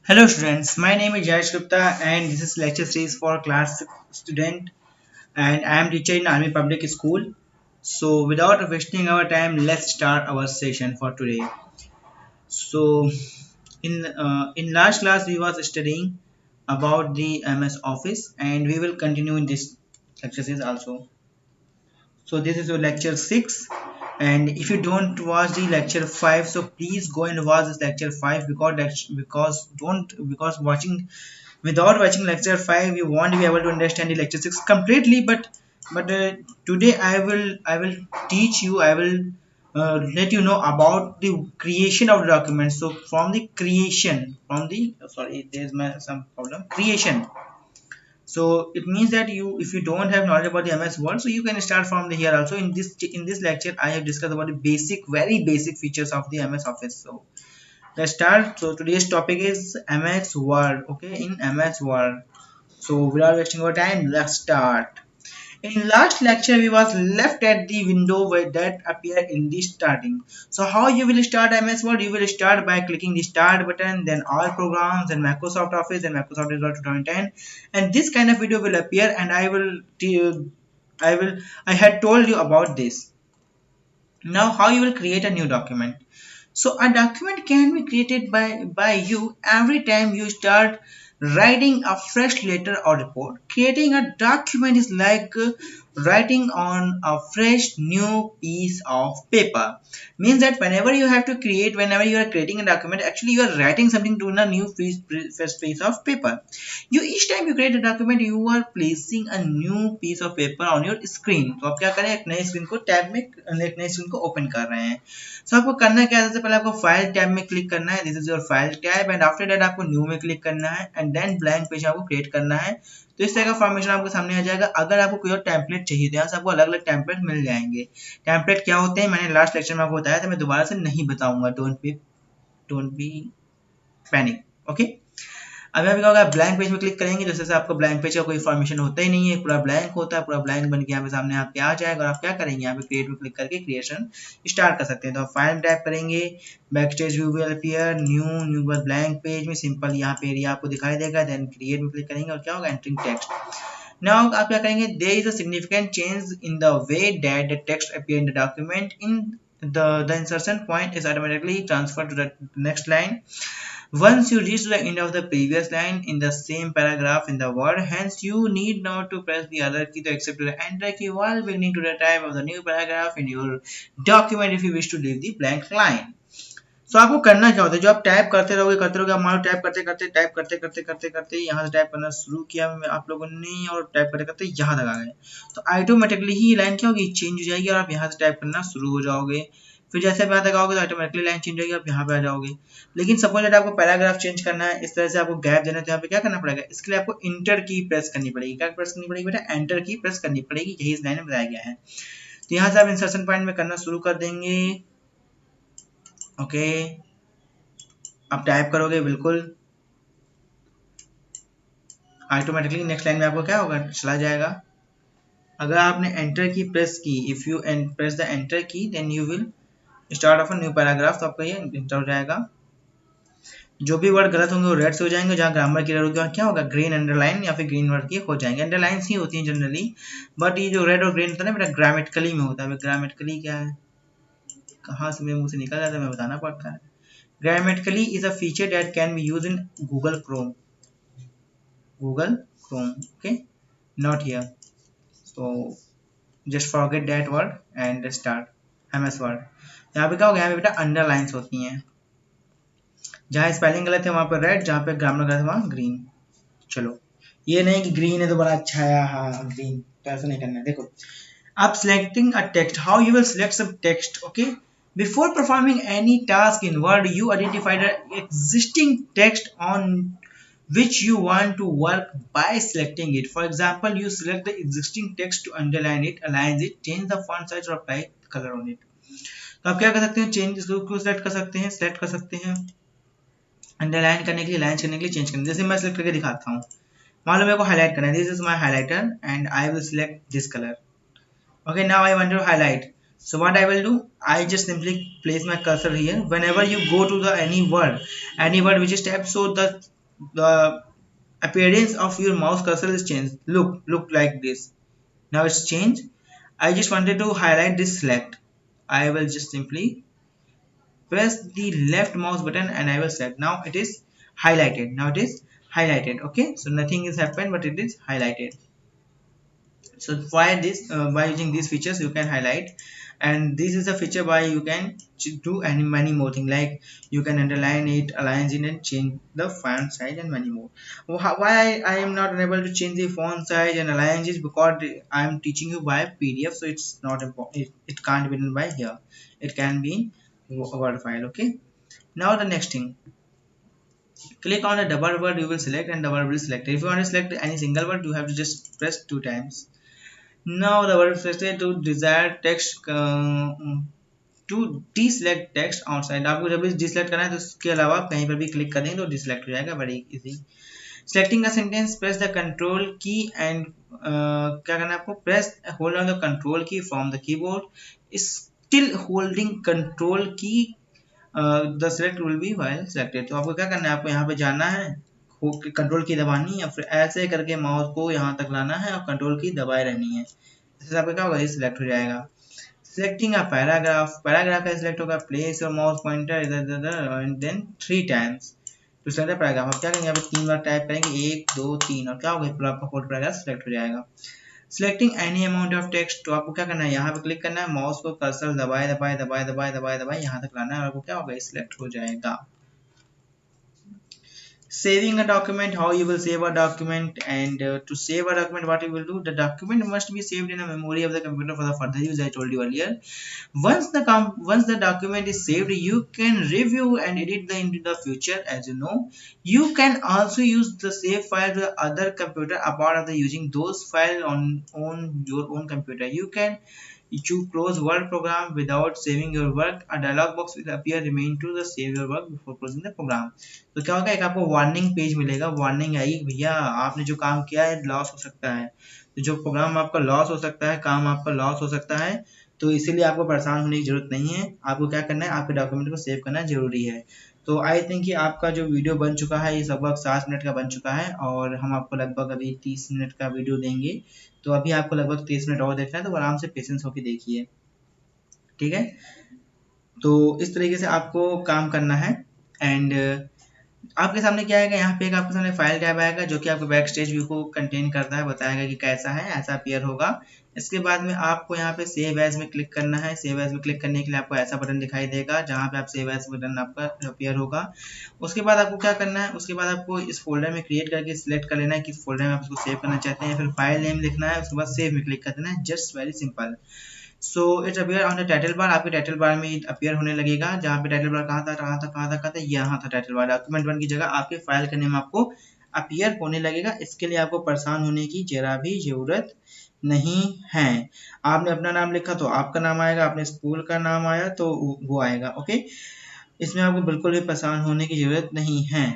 Hello students, my name is Jayesh Gupta and this is lecture series for class student and I am teacher in Army Public School. So without wasting our time, let's start our session for today. So in last class we was studying about the MS Office and we will continue in this lecture series also. So this is your lecture 6 and if you don't watch the lecture 5 so please go and watch this lecture 5 because watching without watching lecture 5 you won't be able to understand the lecture 6 completely but today I will teach you I will let you know about the creation of the document. So from the creation from the sorry there's some problem creation. So it means that you if you don't have knowledge about the MS Word, so you can start from the here also. In this lecture I have discussed about the basic very basic features of the MS Office. So let's start. So today's topic is MS Word. Okay, in MS Word. So without wasting our time, let's start. In last lecture, we was left at the window where that appear in the starting. So how you will start MS Word? You will start by clicking the start button, then all programs, then Microsoft Office, then Microsoft Word 2010, and this kind of video will appear. And I had told you about this. Now, how you will create a new document? So a document can be created by you every time you start writing a fresh letter or report. Creating a document is like writing on a fresh new piece of paper. Means that whenever you are creating a document, actually you are writing something to a new fresh piece of paper. You each time you create a document, you are placing a new piece of paper on your screen. तो आप क्या करें, एक नए screen को tab में एक नए स्क्रीन को ओपन कर रहे हैं. सो आपको करना क्या है, सबसे पहले आपको फाइल टैब में क्लिक करना है. This is your file tab and after that आपको न्यू में क्लिक करना है एंड देन ब्लैंक पेज आपको क्रिएट करना है. तो इस तरह का फॉर्मेशन आपके सामने आ जाएगा. अगर आपको कोई और टेम्पलेट चाहिए तो यहाँ से आपको अलग अलग टेम्पलेट मिल जाएंगे. टेम्पलेट क्या होते हैं मैंने लास्ट लेक्चर में आपको बताया था, मैं दोबारा से नहीं बताऊंगा. Don't be panic. ओके, अब यहाँ पे क्या होगा, ब्लैंक पेज में क्लिक करेंगे. जैसे से आपको ब्लैंक पेज का कोई फॉर्मेशन होता ही नहीं है, पूरा ब्लैंक होता है. पूरा ब्लैंक बन के यहाँ पे सामने आपके आ जाएगा और आप क्या करेंगे, यहाँ पे क्रिएट में क्लिक करके क्रिएशन स्टार्ट कर सकते हैं. तो आप फाइल टाइप करेंगे, back stage view will appear, new bus blank page में सिंपल यहाँ पे एरिया आपको दिखाई देगा. देन क्रिएट में क्लिक करेंगे और क्या होगा, एंटरिंग टेक्स्ट. नाउ आप क्या करेंगे, there is a significant change in the way that the text appear in the document. In the insertion point is automatically transferred to the next line once you reach the end of the previous line in the same paragraph in the word. Hence you need not to press the other key to accept the enter key while beginning to the type of the new paragraph in your document if you wish to leave the blank line. So आपको करना क्या होता है, जो आप type करते रहोगे. आप मान लो टाइप करते यहाँ से टाइप करना शुरू किया आप लोगों ने और टाइप करते करते यहाँ तक आ गए, तो ऑटोमेटिकली ही लाइन क्या होगी, चेंज हो जाएगी और आप यहाँ से टाइप करना शुरू हो जाओगे. फिर जैसे आप यहाँ तक आओगे तो ऑटोमेटिकली लाइन चेंज होगी, आप यहाँ पे आ जाओगे. लेकिन सपोज दैट आपको पैराग्राफ चेंज करना है, इस तरह से आपको गैप देना है, तो यहाँ पे क्या करना पड़ेगा, इसके लिए आपको इंटर की प्रेस करनी पड़ेगी. क्या प्रेस करनी पड़ेगी बेटा, एंटर की प्रेस करनी पड़ेगी. यही इस लाइन में बताया गया है. तो यहाँ से आप इंसर्शन पॉइंट में करना शुरू कर देंगे. ओके, आप टाइप करोगे बिल्कुल ऑटोमेटिकली नेक्स्ट लाइन में आपको क्या होगा, चला जाएगा. अगर आपने एंटर की प्रेस की, if you press the enter key then you will start off a new paragraph, तो आपका ये एंटर हो जाएगा. जो भी वर्ड गलत होंगे वो रेड से हो जाएंगे, जहाँ ग्रामर की होगी वहाँ क्या होगा, ग्रीन अंडरलाइन या फिर ग्रीन वर्ड की हो जाएंगे. अंडरलाइन ही होती है जनरली, बट ये जो रेड और ग्रीन होता है ना बेटा ग्रामेटिकली में होता है. ग्रामेटिकली क्या है, कहाँ से मेरे मुंह से निकल जाता है, मैं बताना पड़ता है. Grammatically is a feature that can be use in Google Chrome. Okay, not here. So just forget that word and start MS Word. यहाँ पे क्या होगा, यहाँ पे बेटा अंडरलाइंस होती हैं. जहाँ स्पेलिंग गलत है वहां पर रेड, जहाँ पे ग्रामर गलत है वहां ग्रीन. चलो, ये नहीं कि ग्रीन है तो बड़ा अच्छा है, हाँ ग्रीन, तो ऐसा नहीं करना है. देखो, आप selecting a text, how you will select some text. Okay, before performing any task in Word, you identify the existing text on which you want to work by selecting it. For example, you select the existing text to underline it, align it, change the font size or apply color on it. तो आप क्या कर सकते हैं, change इसको select कर सकते हैं अंडरलाइन करने के लिए, लाइन करने के लिए, चेंज करने. जैसे मैं सेलेक्ट करके दिखाता हूँ. मान लो मेरे को हाईलाइट करना है, this is my highlighter and I will select this colour. Okay, now I want to highlight. So what I will do, I just simply place my cursor here. Whenever you go to the any word which is tabbed, so the the appearance of your mouse cursor is changed. Look like this. Now it's changed. I just wanted to highlight this select. I will just simply press the left mouse button and I will select. Now it is highlighted. Now it is highlighted. Okay, so nothing is happened, but it is highlighted. So why this by using these features you can highlight, and this is a feature by you can do any many more things, like you can underline it, align it, and change the font size and many more. Why I am not unable to change the font size and align it, because I am teaching you by PDF, so it's not important. It can't be done by here. It can be in Word file. Okay, now the next thing, click on a double word you will select and double will select. If you want to select any single word, you have to just press 2 times. Now the word selected to desired text to deselect text outside. आपको जब भी deselect करना है तो इसके अलावा कहीं पर भी क्लिक करेंगे तो deselect हो जाएगा, very easy. Selecting a sentence, press the control key and क्या करना है आपको, press hold on the control key from the keyboard. Still holding control key the select will be while selected. तो आपको क्या करना है, आपको यहाँ पे जाना है, कंट्रोल की दबानी है, फिर ऐसे करके माउस को यहाँ तक लाना है और कंट्रोल की दबाए रहनी है. इससे आपका क्या होगा, ये सिलेक्ट हो जाएगा. Selecting a paragraph, पैराग्राफ का सिलेक्ट होगा. Place your mouse pointer and then 3 times to select the paragraph. आप क्या करेंगे, यहाँ पे 3 बार टाइप करेंगे, 1 2 3, और क्या होगा, पूरा आपका होल पैराग्राफ सिलेक्ट हो जाएगा. Selecting any amount of text, तो आपको क्या करना है, यहाँ पे क्लिक करना है, माउस को कर्सर दबाए दबाए दबाए दबाए दबाए दबाए यहाँ तक लाना है, और आपको क्या होगा, सिलेक्ट हो जाएगा. Saving a document, how you will save a document, and to save a document what you will do, the document must be saved in a memory of the computer for the further use. I told you earlier, once the document is saved, you can review and edit the into the future. As you know, you can also use the save file to the other computer apart of the using those file on your own computer. You can, if you close Word program without saving your work, a dialog box will appear. Remain to the save your work before closing the program. तो क्या होगा, एक आपको warning page मिलेगा, warning आएगी भैया आपने जो काम किया है लॉस हो सकता है. तो जो प्रोग्राम आपका लॉस हो सकता है, काम आपका लॉस हो सकता है, तो इसीलिए आपको परेशान होने की जरूरत नहीं है. आपको क्या करना है, आपके डॉक्यूमेंट को सेव करना जरूरी है. तो आई थिंक कि आपका जो वीडियो बन चुका है ये लगभग 7 मिनट का बन चुका है, और हम आपको लगभग अभी 30 मिनट का वीडियो देंगे. तो अभी आपको लगभग 30 मिनट और देखना है, तो आराम से पेशेंस होकर देखिए. ठीक है, तो इस तरीके से आपको काम करना है. एंड आपके सामने क्या आएगा, यहाँ पे एक आपके सामने फाइल टैब आएगा जो कि आपको बैक स्टेज व्यू को कंटेन करता है, बताएगा कि कैसा है, ऐसा अपीयर होगा. इसके बाद में आपको यहाँ पे सेव एज में क्लिक करना है. सेव एज में क्लिक करने के लिए आपको ऐसा बटन दिखाई देगा जहाँ पे आप सेव एज बटन आपका अपीयर होगा. उसके बाद आपको क्या करना है, उसके बाद आपको इस फोल्डर में क्रिएट करके सिलेक्ट कर लेना है किस फोल्डर में आप इसको सेव करना चाहते हैं, फिर फाइल नेम लिखना है, उसके बाद सेव में क्लिक कर देना है. Just very simple. So it's appear on the title bar. आपके टाइटल बार में अपीयर होने लगेगा. जहाँ पे टाइटल बार कहाँ था कहाँ था कहाँ था कहाँ था, यहाँ था टाइटल बार. डॉक्यूमेंट 1 की जगह आपके फाइल का नेम आपको अपीयर होने लगेगा. इसके लिए आपको परेशान होने की जरा भी जरूरत नहीं है. आपने अपना नाम लिखा तो आपका नाम आएगा, आपने स्कूल का नाम आया तो वो आएगा. ओके, इसमें आपको बिल्कुल भी परेशान होने की जरूरत नहीं है.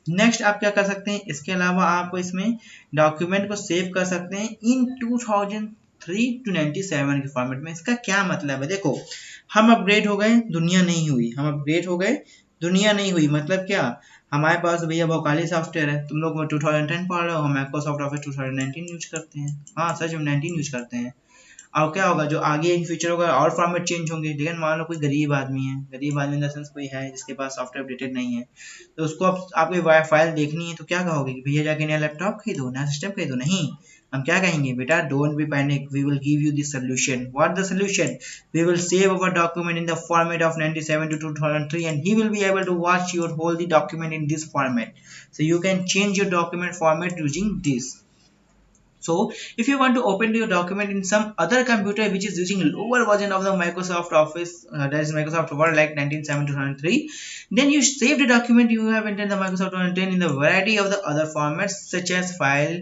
नेक्स्ट आप क्या कर सकते हैं, इसके अलावा आप इसमें डॉक्यूमेंट को सेव कर सकते हैं इन 2003 to 97 के फॉर्मेट में. इसका क्या मतलब है, देखो हम अपग्रेड हो गए, दुनिया नहीं हुई. हम अपग्रेड हो गए, दुनिया नहीं हुई. मतलब क्या, हमारे पास भैया भोकाली सॉफ्टवेयर है, तुम लोग 2010 पढ़ रहे हो, हम माइक्रोसॉफ्ट ऑफिस 2019 यूज करते हैं. हाँ सच में 19 यूज करते हैं. और क्या होगा, जो आगे इन फ्यूचर होगा और फॉर्मेट चेंज होंगे. लेकिन मान लो कोई गरीब आदमी है, गरीब आदमी इन द सेंस कोई है जिसके पास सॉफ्टवेयर अपडेटेड नहीं है, तो उसको आपको फाइल देखनी है, तो क्या कहोगे कि भैया जाके नया लैपटॉप खरीदो, नया सिस्टम खरीदो. नहीं, हम क्या कहेंगे, बेटा don't be panic, we will give you the solution. What the solution, we will save our document in the format of 97 to 2003 and he will be able to watch your whole the document in this format. So you can change your document format using this. So if you want to open your document in some other computer which is using lower version of the Microsoft Office, that is Microsoft Word like 1907-2003, then you save the document you have entered the Microsoft 2010 in the variety of the other formats such as file,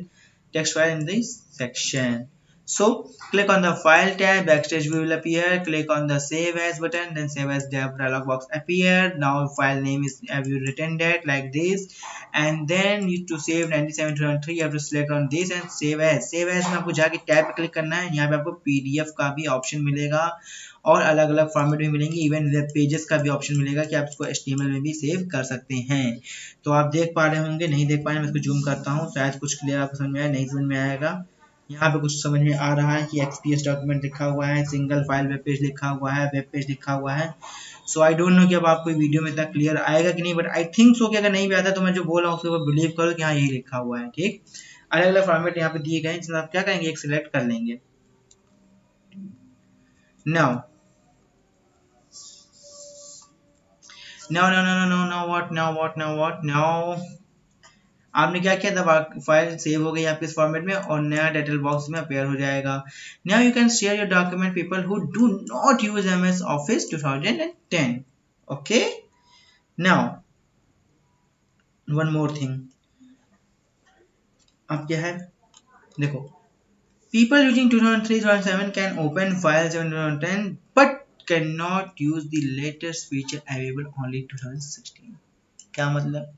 text file in this section. So click on the file tab, backstage view will appear, click on the save as button, then save as dialog box appear. Now file name is, have you written that like this, and then you to save 9723 you have to select on this and save as. save as में आपको जाके tab पे click करना है, यहाँ पे आपको PDF का भी ऑप्शन मिलेगा और अलग अलग फॉर्मेट में मिलेंगे, इवन वेब पेजेस का भी ऑप्शन मिलेगा कि आप इसको HTML में भी सेव कर सकते हैं। तो आप देख पा रहे होंगे, नहीं देख पा रहे हैं मैं इसको जूम करता हूँ, शायद कुछ क्लियर आपको समझ में आया, नहीं समझ में आएगा। यहाँ पे कुछ समझ में आ रहा है कि XPS डॉक्यूमेंट लिखा हुआ है, सिंगल फाइल वेब पेज लिखा हुआ है, वेब पेज लिखा हुआ है। सो आई डोंट नो कि अब आपको वीडियो में इतना क्लियर आएगा कि नहीं, बट आई थिंक सो कि अगर नहीं भी आता तो मैं जो बोल रहा हूँ उसके ऊपर बिलीव करो कि हाँ यही लिखा हुआ है। ठीक, अलग अलग फॉर्मेट यहाँ पे दिए गए हैं, जिसमें आप क्या करेंगे, एक सिलेक्ट कर लेंगे। नाउ नाउ आपने क्या किया, तब फाइल सेव हो गई आपके इस फॉर्मेट में और नया टाइटल बॉक्स में अपेयर हो जाएगा। Now you can share your document people who do not use MS Office 2010। Okay, now one more thing, अब क्या है, देखो, people using 2003-2007 can open files in 2010 but cannot use the latest feature available only 2016। क्या मतलब,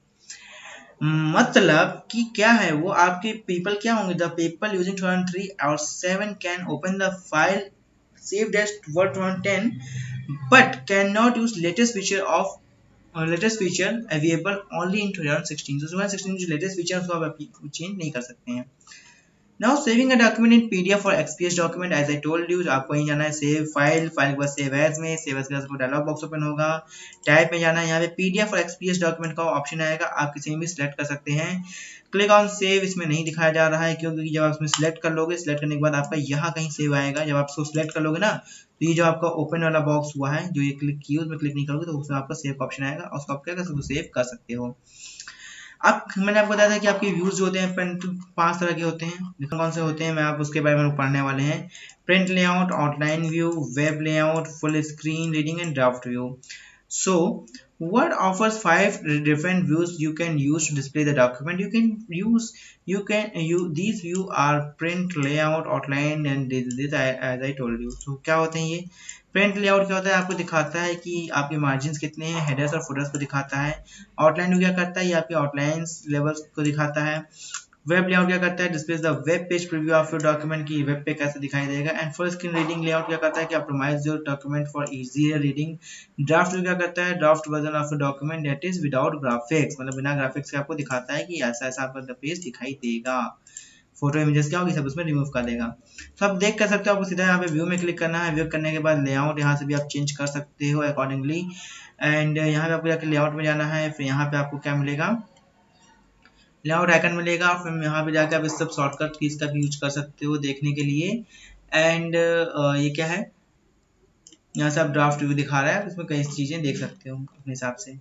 मतलब कि क्या है वो आपके पीपल क्या होंगे, द पीपल यूजिंग 2003 और 7 can open the file saved as Word 2010 but cannot use latest feature available only in 2016। तो 2016 जो लेटेस्ट फीचर उसको आप चेंज नहीं कर सकते हैं। Now saving a document in PDF or XPS document, as I told you, आपको यहीं जाना है सेव फाइल, फाइल के बाद सेव एज में, सेव एज के बाद डायलॉग बॉक्स ओपन होगा, टाइप में जाना है, यहाँ पे PDF और XPS डॉक्यूमेंट का ऑप्शन आएगा, आप किसी में भी सिलेक्ट कर सकते हैं। क्लिक ऑन सेव इसमें नहीं दिखाया जा रहा है क्योंकि जब आप इसमें सिलेक्ट कर लोगे, सिलेक्ट करने के बाद आपका यहाँ कहीं सेव आएगा, जब आप इसको सिलेक्ट कर लोगे ना तो ये जो आपका ओपन वाला बॉक्स हुआ है, जो ये क्लिक किया उसमें क्लिक नहीं करोगे तो उसमें आपका सेव का ऑप्शन आएगा और उसको आप क्या कर सकते हो, सेव कर सकते हो। अब मैंने आपको बताया था कि आपके व्यूज जो होते हैं प्रिंट 5 तरह के होते हैं, कौन से होते हैं मैं आप उसके बारे में पढ़ने वाले हैं। Print layout, outline view, web layout, full screen reading and draft view. So Word offers 5 different views you can use to display the document. These view are print, layout, outline and this as I told you। So क्या होते हैं ये print layout, क्या होता है, आपको दिखाता है कि आपके मार्जिन कितने हैं, हेडर्स और फुटर्स को दिखाता है। आउटलाइन क्या करता है, ये आपके आउटलाइंस लेवल्स को दिखाता है। वेब लेआउट क्या करता है, displays the web page preview of your document की वेब पे कैसे दिखाई देगा। And full screen reading layout क्या करता है कि optimize your document for easier reading. Draft क्या करता है, draft version of your document that is without graphics, मतलब बिना ग्राफिक्स के आपको दिखाता है कि ऐसा ऐसा आपका पेज दिखाई देगा। फोटो इमेजेस क्या होगी सब उसमें रिमूव कर देगा। तो आप देख कर सकते हो, आपको सीधा यहाँ पे व्यू में क्लिक करना है, व्यू करने के बाद लेआउट यहाँ से भी आप चेंज कर सकते हो अकॉर्डिंगली। एंड यहाँ पे आपको जाकर लेआउट में जाना है, फिर यहाँ पे आपको क्या मिलेगा, लेआउट आइकन मिलेगा, फिर यहाँ पे जाकर आप इस सब शॉर्टकट कीज का भी यूज कर सकते हो देखने के लिए। एंड ये क्या है, यहाँ से आप ड्राफ्ट व्यू दिखा रहा है, इसमें कई चीजें देख सकते हो अपने हिसाब से।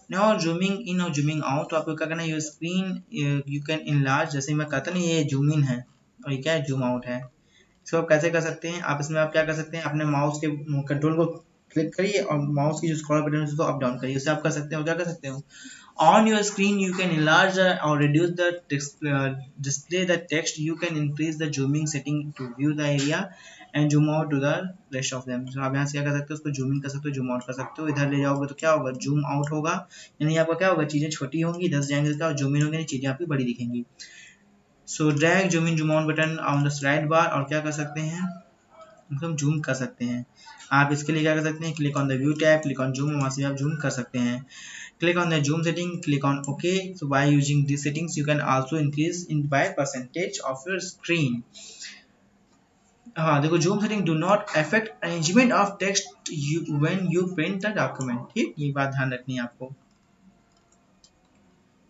नाउ जूमिंग इन और जूमिंग आउट, तो आपको क्या करना है, your screen you can enlarge, जैसे मैं कहता नहीं ये जूम इन है और ये क्या है, जूम आउट है। इसको आप कैसे कर सकते हैं, आप इसमें आप क्या कर सकते हैं, अपने माउस के कंट्रोल को क्लिक करिए और माउस की जो स्क्रॉल बटन है उसको अप डाउन करिए, उससे आप कर सकते हो, क्या कर सकते हो, on your screen you can enlarge or reduce the display the text, you can increase the zooming setting to view the area and zoom out to the rest of them। तो आप यहाँ से क्या कर सकते हो, उसको जूमिंग कर सकते हो, जूम आउट कर सकते हो। इधर ले जाओगे तो क्या होगा, जूम आउट होगा, यानी आपका क्या होगा, चीजें छोटी होंगी, 10 जाएंगे तो क्या, जूम इन होंगे, चीजें आपकी बड़ी दिखेंगी। So drag zoom in zoom out button on the slide bar, और क्या कर सकते हैं, हम जूम कर सकते हैं। आप इसके लिए क्या कर सकते हैं, click on the view tab, click on zoom, वहां से आप जूम कर सकते हैं। Click on the zoom setting, click on OK। So by using these settings you can also increase in by percentage of your screen। हाँ देखो, zoom setting do not affect arrangement of text when you print the document। ठीक, ये बात ध्यान रखनी है आपको।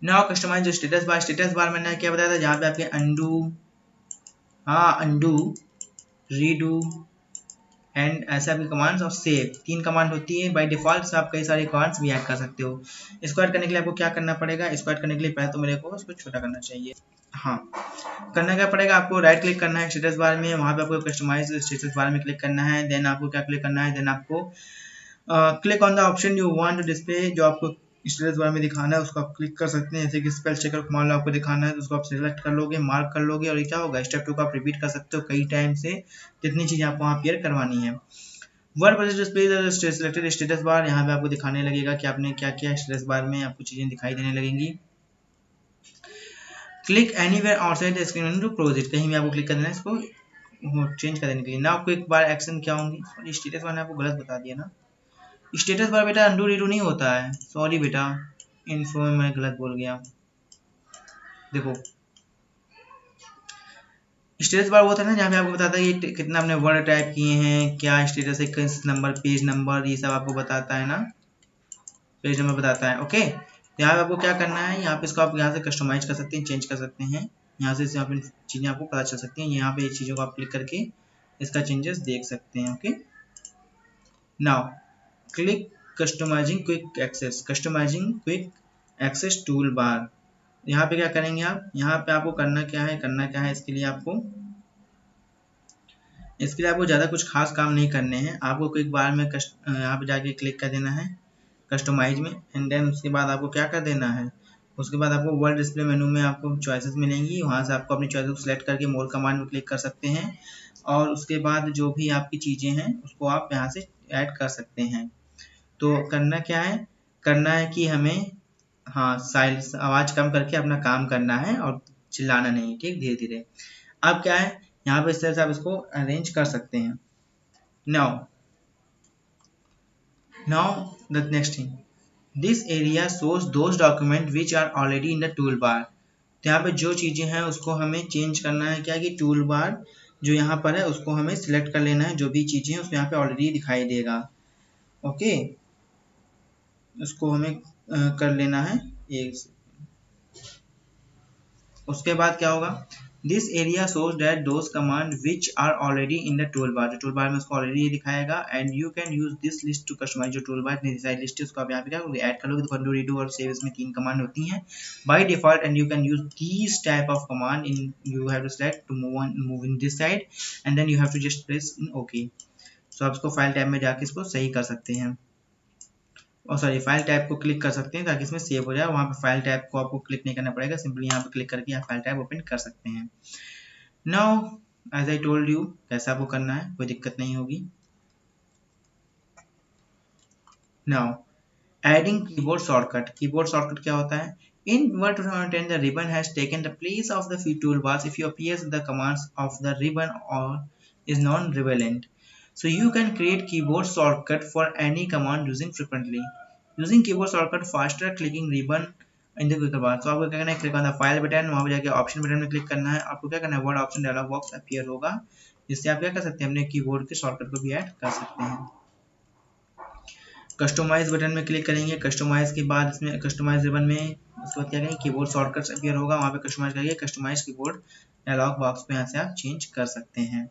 Now customize जो स्टेटस बार मैंने क्या बताया था, जहाँ पे आपके undo, redo एंड ऐसे आपकी कमांड्स और सेव 3 कमांड होती है। बाय डिफॉल्ट से आप कई सारे कमांड्स भी ऐड कर सकते हो। इसको ऐड करने के लिए आपको क्या करना पड़ेगा, इसको ऐड करने के लिए पहले तो मेरे को इसको छोटा करना चाहिए। हाँ, करना क्या पड़ेगा, आपको राइट क्लिक करना है स्टेटस बार में, वहां पे आपको कस्टमाइज स्टेटस बार में क्लिक करना है। देन आपको क्या क्लिक करना है, देन आपको click on the option you want to display, जो आपको स्टेटस बार में दिखाना है उसको आप क्लिक कर सकते हैं। जैसे कि स्पेल चेकर को मान लो आपको दिखाना है तो उसको आप सिलेक्ट कर लोगे, मार्क कर लोगे, और ये क्या होगा, स्टेप 2 को आप रिपीट कर सकते हो कई टाइम से, जितनी चीज़ें आपको वहाँ क्लियर करवानी है। वर्ड पर डिस्प्ले सिलेक्टेड स्टेटस बार, यहाँ पे आपको दिखाने लगेगा कि आपने क्या किया। स्टेटस बार में आपको चीज़ें दिखाई देने लगेंगी। Click anywhere outside the screen to close it, कहीं भी आपको क्लिक कर देना है इसको चेंज कर देने के लिए। ना आपको एक बार एक्शन क्या होंगी, सॉरी स्टेटस बार ने आपको गलत बता दिया ना, स्टेटस बार बेटा अंडू रीडू नहीं होता है, सॉरी बेटा, इन्फो में मैं गलत बोल गया। देखो स्टेटस बार वो था ना जहाँ पे आपको बताता है कि कितना आपने वर्ड टाइप किए हैं, क्या स्टेटस है, किस नंबर, पेज नंबर, ये सब आपको बताता है ना, पेज नंबर बताता है। ओके, तो यहाँ पे आपको क्या करना है, यहाँ पे इसको आप यहाँ से कस्टमाइज कर सकते हैं, चेंज कर सकते हैं, यहाँ से यहाँ पे चीज़ें आपको पता चल सकती हैं। यहाँ पे चीज़ों को आप क्लिक करके इसका चेंजेस देख सकते हैं। Okay, now click customizing quick access, customizing quick access toolbar. यहाँ पे क्या करेंगे आप, यहाँ पे आपको करना क्या है, इसके लिए आपको ज़्यादा कुछ खास काम नहीं करने हैं। आपको क्विक बार में यहाँ पे जाके क्लिक कर देना है कस्टमाइज में, एंड देन उसके बाद आपको क्या कर देना है, उसके बाद आपको वर्ड डिस्प्ले मेनू में आपको चॉइसेस मिलेंगी, वहाँ से आपको अपनी चॉइस को सिलेक्ट करके मोर कमांड में क्लिक कर सकते हैं, और उसके बाद जो भी आपकी चीज़ें हैं उसको आप यहाँ से ऐड कर सकते हैं। तो करना है कि हमें हाँ साइलेंस आवाज़ कम करके अपना काम करना है और चिल्लाना नहीं, ठीक, धीरे धीरे। अब क्या है, यहाँ पे इस तरह से आप इसको अरेंज कर सकते हैं। Now the next thing, this area shows those document which are already in the toolbar. तो यहाँ पे जो चीज़ें हैं उसको हमें चेंज करना है, क्या कि टूल बार जो यहाँ पर है उसको हमें सिलेक्ट कर लेना है, जो भी चीज़ें हैं उसको यहाँ पे ऑलरेडी दिखाई देगा। ओके, उसको हमें कर लेना है एक। उसके बाद क्या होगा, this area shows that those command which are already in the toolbar, जो टूल बार में उसको ऑलरेडी ये दिखाएगा, and you can use this list to customize जो टूल बार डिजाइन लिस्ट है उसको आप यहाँ पे क्या करोगे, ऐड कर लोगे। तो कंडू रीडू और सेव इसमें 3 कमांड होती हैं by default, and you can use these type of command in, you have to select to move in this side, and then you have to just press in okay. So आप इसको file tab में जाके इसको सही कर सकते हैं, और सॉरी फाइल टैब को क्लिक कर सकते हैं ताकि इसमें सेव हो जाए। वहाँ पे फाइल टैब को आपको क्लिक नहीं करना पड़ेगा, सिंपली यहाँ पे क्लिक करके आप फाइल टैब ओपन कर सकते हैं। Now as I told you, कैसा आपको करना है, कोई दिक्कत नहीं होगी। Now adding keyboard shortcut, keyboard shortcut क्या होता है, in Word 2010 the ribbon has taken the place of the toolbars if you appears the commands of the ribbon or is non-relevant. So you can create keyboard shortcut for any command using frequently. Using keyboard shortcut faster clicking ribbon in the quicker bar. So आपको क्या करना है, click on the file button, वहाँ पे जाके option button में click करना है। आपको क्या करना है, Word option dialog box appear होगा, जिससे आप क्या कर सकते हैं, अपने कीबोर्ड के शॉर्टकट को भी ऐड कर सकते हैं। कस्टमाइज बटन में क्लिक करेंगे, कस्टमाइज के बाद इसमें कस्टमाइज रिबन में उसके बाद क्या करेंगे, कीबोर्ड शॉर्टकट्स अपीयर होगा, वहाँ पे कस्टमाइज करिए, कस्टमाइज कीबोर्ड डायलॉग बॉक्स पे यहाँ से आप चेंज कर सकते हैं।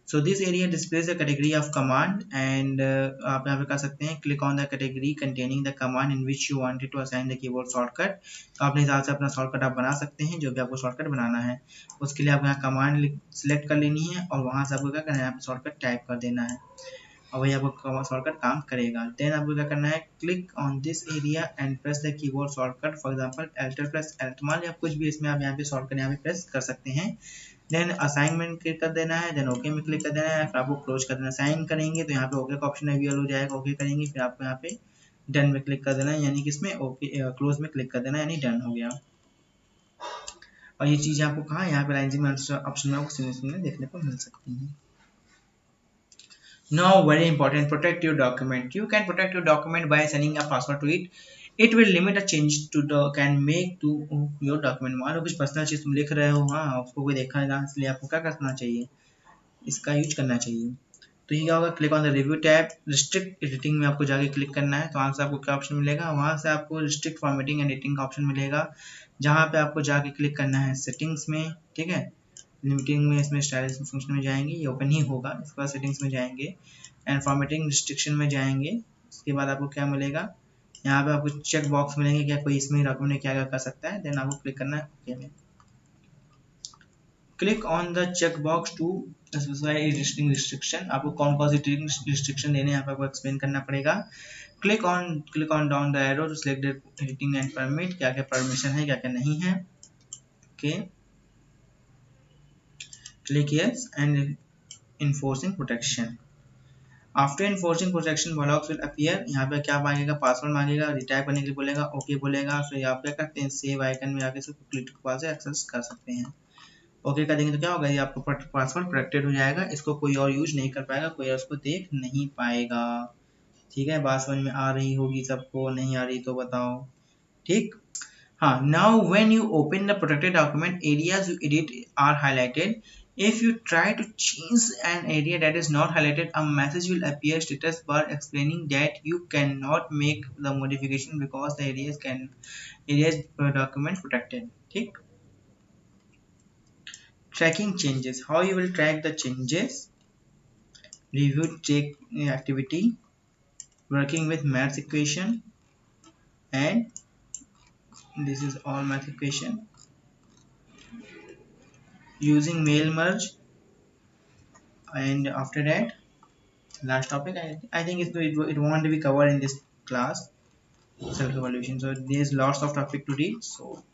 So this area displays the category of command, and आप यहाँ पे कर सकते हैं click on the category containing the command in which you wanted to assign the keyboard shortcut. तो अपने हिसाब से अपना शॉर्टकट आप बना सकते हैं, जो भी आपको शॉर्टकट बनाना है। उसके लिए आप यहाँ कमांड सिलेक्ट कर लेनी है, और वहाँ से आपको क्या करना है, यहाँ पे शॉर्टकट टाइप कर देना है, और वही आपको शॉर्टकट काम करेगा। देन आपको क्या करना है, click on this area and press the keyboard shortcut, for example alter plus Alt, मान लिया कुछ भी इसमें आप यहाँ पे शॉर्टकट यहाँ पे प्रेस कर सकते हैं। देन असाइनमेंट क्लिक कर देना है, देन ओके में क्लिक कर देना है, फिर आपको क्लोज कर देना। साइन करेंगे तो यहाँ पे ओके का ऑप्शन अवेलेबल हो जाएगा, ओके करेंगे, फिर आपको यहाँ पे डन में क्लिक कर देना है, यानी कि इसमें ओके क्लोज में क्लिक कर देना है, यानी डन हो गया। और ये चीज़ आपको कहाँ, यहाँ पे लाइन ऑप्शन में आपको देखने को मिल सकती है। Now very important, protect your document. You can protect your document by sending a password to it. It will limit a change to the can make to your document. मान लो कुछ personal चीज तुम लिख रहे हो, हाँ उसको कोई देखा ना, इसलिए आपको क्या करना चाहिए, इसका यूज करना चाहिए। तो ये क्या होगा, click on the review tab, restrict editing में आपको जाके क्लिक करना है। तो वहाँ से आपको क्या ऑप्शन मिलेगा, वहाँ से आपको रिस्ट्रिक्ट फॉर्मेटिंग एंड एडिटिंग का ऑप्शन मिलेगा, जहाँ पे आपको जाके क्लिक करना है सेटिंग्स में, ठीक है, लिमिटिंग में, इसमें स्टाइलिश फंक्शन में जाएंगे, ये ओपन ही होगा। इसके बाद सेटिंग्स में जाएंगे एंड फॉर्मेटिंग रिस्ट्रिक्शन में जाएंगे। उसके बाद आपको क्या मिलेगा, यहाँ पे आपको चेक बॉक्स मिलेंगे, क्या कोई इसमें डॉक्यूमेंट में क्या क्या कर सकता है। देन आपको क्लिक करना है ओके में। Click on the check box to specify editing restriction, आपको कौन कौन सी रिस्ट्रिक्शन देने हैं यहाँ पे आपको एक्सप्लेन करना पड़ेगा। click on down the arrow to select the editing and permit, क्या क्या परमिशन है क्या क्या नहीं है. Okay, click yes and enforcing protection. After enforcing protection blocks will appear. यहाँ पे क्या मांगेगा, पासवर्ड मांगेगा, रिटाइप करने के लिए बोलेगा, ओके बोलेगा. फिर आप क्या करते हैं, सेव आइकन में आके इसको क्लिक के से एक्सेस कर सकते हैं. ओके कर देंगे तो क्या होगा, ये आपका पासवर्ड प्रोटेक्टेड हो जाएगा. इसको कोई और यूज नहीं कर पाएगा, कोई और उसको देख नहीं पाएगा. ठीक है, बात समझ में आ रही होगी सबको, नहीं आ रही तो बताओ. ठीक. हाँ, now when you open the protected document, areas you edit are highlighted. If you try to change an area that is not highlighted, a message will appear status bar explaining that you cannot make the modification because the areas document protected. ठीक. Tracking changes. How you will track the changes? Review check activity, working with math equation, and this is all math equation, using mail merge, and after that last topic I think it won't be covered in this class, self evaluation. So there's lots of topic to read, so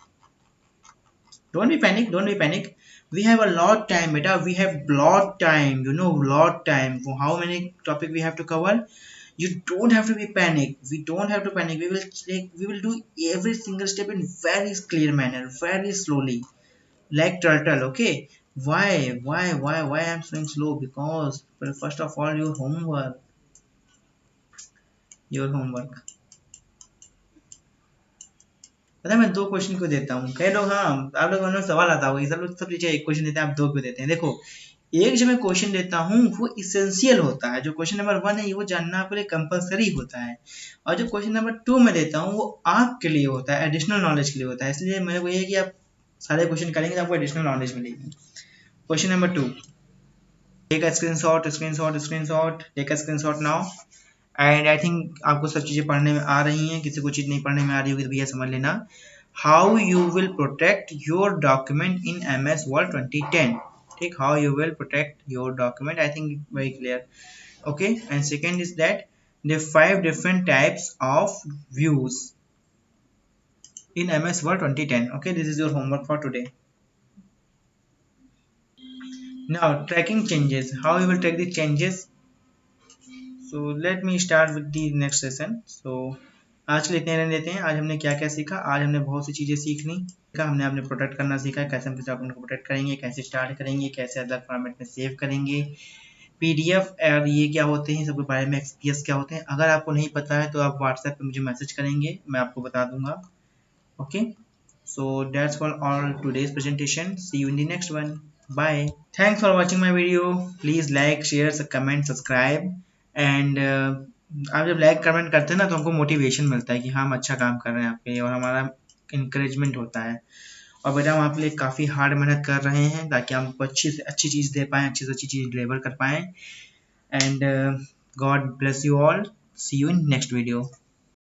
don't be panic. We have a lot time, beta. We have lot time, lot time. For how many topic we have to cover? You don't have to be panic. We don't have to panic. We will do every single step in very clear manner, very slowly, like turtle. Okay, why I'm saying slow? Because, well, first of all, your homework. पता है मैं दो question क्यों देता हूँ, कई लोग, हाँ आप लोगों में सवाल आता होगा, सब टीचर एक क्वेश्चन देते हैं, आप दो क्यों देते हैं. देखो, एक जो मैं क्वेश्चन देता हूँ वो इसेंशियल होता है. जो क्वेश्चन नंबर 1 है वो जानना आपके लिए कंपलसरी होता है, और जो क्वेश्चन नंबर 2 में देता हूँ वो आपके लिए होता है, एडिशनल नॉलेज के लिए होता है. इसलिए मेरे को ये कि आप सारे क्वेश्चन करेंगे तो आपको एडिशनल नॉलेज मिलेगी. Question number 2, take a screenshot, take a screenshot now. And I think आपको सब चीज़ें पढ़ने में आ रही हैं. किसी को चीज़ नहीं पढ़ने में आ रही होगी तो भैया समझ लेना. How you will protect your document in MS Word 2010. ठीक, how you will protect your document, I think very clear. Okay, and second is that the 5 different types of views in MS Word 2010. Okay, this is your homework for today. Now tracking changes. How you will track the changes? So let me start with the next session. So आज के लिए इतने रहने देते हैं. आज हमने क्या क्या सीखा, आज हमने बहुत सी चीज़ें सीखनी. हमने अपने प्रोटेक्ट करना सीखा, कैसे हम डॉक्यूमेंट को प्रोटेक्ट करेंगे, कैसे स्टार्ट करेंगे, कैसे अलग फॉर्मेट में सेव करेंगे, PDF और ये क्या होते हैं, सबके बारे में XPS क्या होते हैं. अगर आपको नहीं पता है तो आप व्हाट्सएप पे मुझे मैसेज करेंगे, मैं आपको बता दूंगा. Okay, so that's for all today's presentation. See you in the next one. Bye. Thanks for watching my video. Please like, share, comment, subscribe. And आप जब लाइक कमेंट करते हैं ना तो हमको मोटिवेशन मिलता है कि हाँ हम अच्छा काम कर रहे हैं आपके, और हमारा इंकरेजमेंट होता है. और बेटा हम आपके लिए काफ़ी हार्ड मेहनत कर रहे हैं ताकि हम आपको अच्छी से अच्छी चीज़ दे पाएँ, अच्छी से अच्छी चीज़ डिलीवर कर पाएँ. And God bless you all. See you in next video.